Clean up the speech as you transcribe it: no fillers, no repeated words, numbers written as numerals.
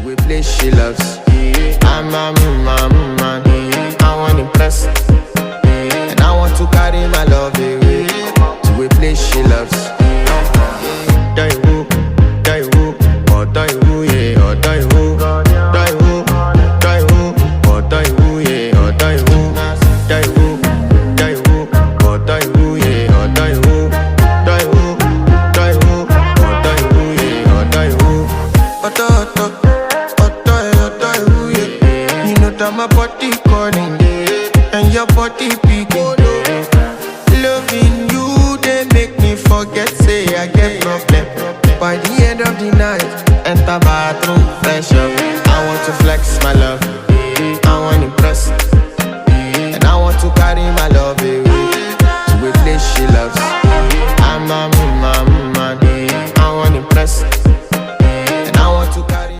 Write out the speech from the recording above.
to a place she loves. I'm a man, I want impress, and I want to carry my love away to a place she loves. Die woo, oh die woo, yeah, oh die woo, oh die woo, yeah, oh die woo, oh die woo, yeah, oh die woo, oh die woo, yeah, oh die woo. Oh, yeah. You know that my body calling, and your body picking. Loving you, they make me forget, say I get problem. By the end of the night, enter bathroom, fresh up. I want to flex my love, I want to impress.